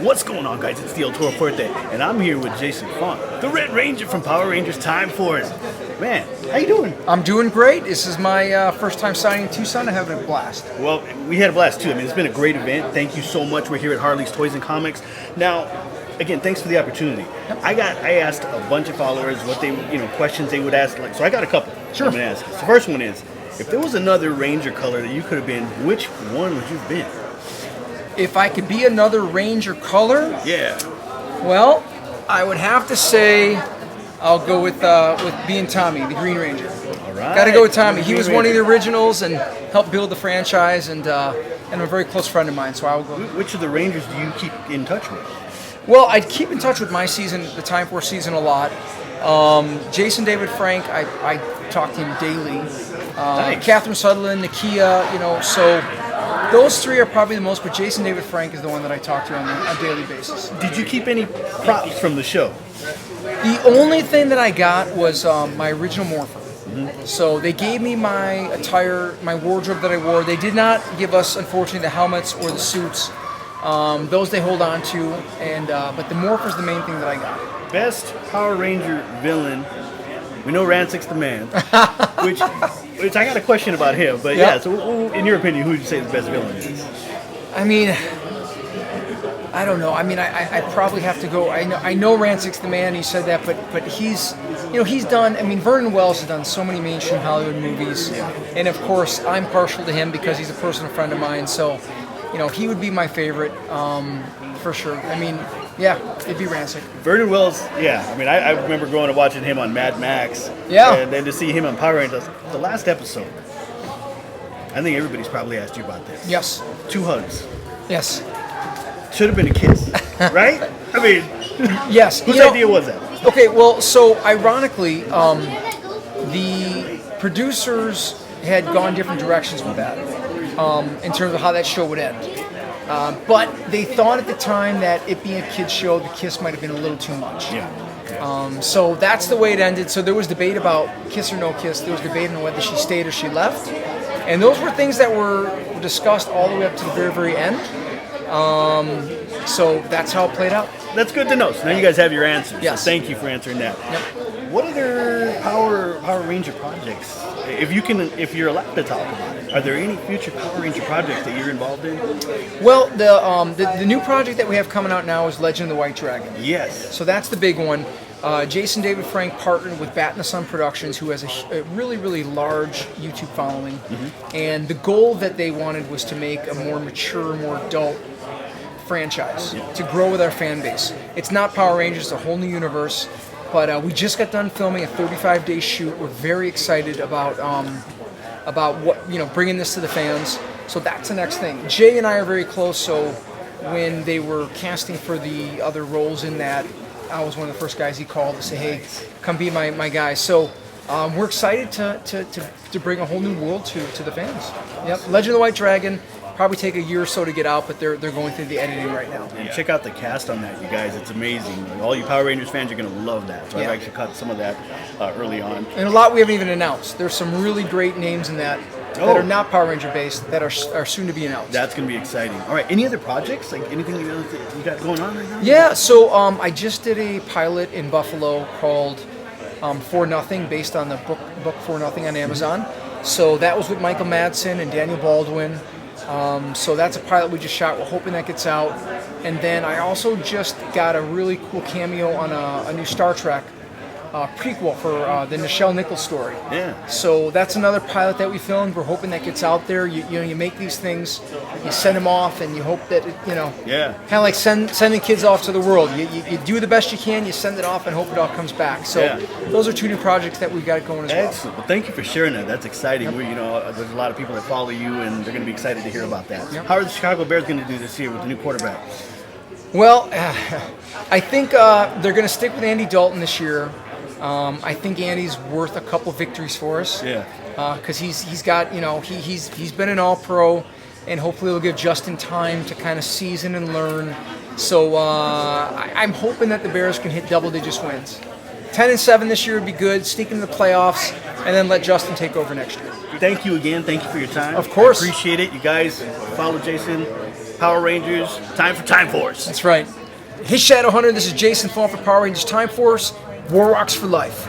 What's going on, guys? It's the El Toro Fuerte, and I'm here with Jason Faunt, the Red Ranger from Power Rangers Time Force. Man, how you doing? I'm doing great. This is my first time signing in Tucson. I'm having a blast. Well, we had a blast too. I mean, it's been a great event. Thank you so much. We're here at Harley's Toys and Comics. Now, again, thanks for the opportunity. I asked a bunch of followers what they, questions they would ask. So I got a couple. Sure. I'm gonna ask. The first one is, if there was another Ranger color that you could have been, which one would you have been? If I could be another Ranger color, Yeah. well, I would have to say I'll go with being Tommy, the Green Ranger. All right. Got to go with Tommy. He was Green one of the Ranger. originals and helped build the franchise, and a very close friend of mine. So I will go. Which of the Rangers do you keep in touch with? Well, I keep in touch with my season, the Time Force season, a lot. Jason David Frank, I talk to him daily. Nice. Catherine Sutherland, Nakia, so those three are probably the most, but Jason David Frank is the one that I talk to on a daily basis. Did you keep any props from the show? The only thing that I got was my original Morpher. Mm-hmm. So they gave me my attire, my wardrobe that I wore. They did not give us, unfortunately, the helmets or the suits. Those they hold on to, but the Morpher's the main thing that I got. Best Power Ranger villain. We know Rancic's the man, which I got a question about him. But yeah, so in your opinion, who would you say the best villain is? I mean, I don't know. I mean, I probably have to go. I know Rancic's the man. He said that, but he's done. I mean, Vernon Wells has done so many mainstream Hollywood movies, and of course, I'm partial to him because he's a personal friend of mine. So, he would be my favorite for sure. I mean, yeah, it'd be Rancic. Vernon Wells, yeah. I mean, I remember going and watching him on Mad Max. Yeah. And then to see him on Power Rangers, the last episode. I think everybody's probably asked you about this. Yes. 2 hugs. Yes. Should have been a kiss, right? I mean, yes. Whose idea was that? Okay, well, so ironically, the producers had gone different directions with that in terms of how that show would end. But they thought at the time that it being a kid's show, the kiss might have been a little too much. Yeah. So that's the way it ended. So there was debate about kiss or no kiss. There was debate on whether she stayed or she left. And those were things that were discussed all the way up to the very, very end. So that's how it played out. That's good to know. So now you guys have your answers. Yes. So thank you for answering that. Yep. What other Power Ranger projects, if you're allowed to talk about it, are there any future Power Ranger projects that you're involved in? Well, the new project that we have coming out now is Legend of the White Dragon. Yes. So that's the big one. Jason David Frank partnered with Bat in the Sun Productions, who has a really, really large YouTube following. Mm-hmm. And the goal that they wanted was to make a more mature, more adult franchise, to grow with our fan base. It's not Power Rangers, it's a whole new universe. But we just got done filming a 35-day shoot. We're very excited about what bringing this to the fans. So that's the next thing. Jay and I are very close. So when they were casting for the other roles in that, I was one of the first guys he called to say, "Hey, come be my guy." So we're excited to bring a whole new world to the fans. Yep, Legend of the White Dragon. Probably take a year or so to get out, but they're going through the editing right now. And check out the cast on that, you guys. It's amazing. All you Power Rangers fans are going to love that. So I've actually caught some of that early on. And a lot we haven't even announced. There's some really great names in that are not Power Ranger based that are soon to be announced. That's going to be exciting. All right, any other projects? Like anything you got going on right now? Yeah, so I just did a pilot in Buffalo called For Nothing, based on the book For Nothing on Amazon. So that was with Michael Madsen and Daniel Baldwin. So that's a pilot we just shot. We're hoping that gets out. And then I also just got a really cool cameo on a new Star Trek prequel for the Nichelle Nichols story. Yeah. So that's another pilot that we filmed. We're hoping that gets out there. You make these things, you send them off, and you hope that kind of like sending kids off to the world. You do the best you can, you send it off, and hope it all comes back. So those are 2 new projects that we've got going as well. Excellent. Well, thank you for sharing that. That's exciting. Yep. There's a lot of people that follow you, and they're going to be excited to hear about that. Yep. How are the Chicago Bears going to do this year with the new quarterback? Well, I think they're going to stick with Andy Dalton this year. I think Andy's worth a couple victories for us. Yeah. Because he's got he's been an All-Pro, and hopefully he'll give Justin time to kind of season and learn. So I'm hoping that the Bears can hit double-digit wins. 10-7 this year would be good. Sneak into the playoffs. and then let Justin take over next year. Thank you again. Thank you for your time. Of course. I appreciate it. You guys follow Jason. Power Rangers. Time for Time Force. That's right. His Shadow Hunter. This is Jason Faunt for Power Rangers Time Force. War Rocks for life.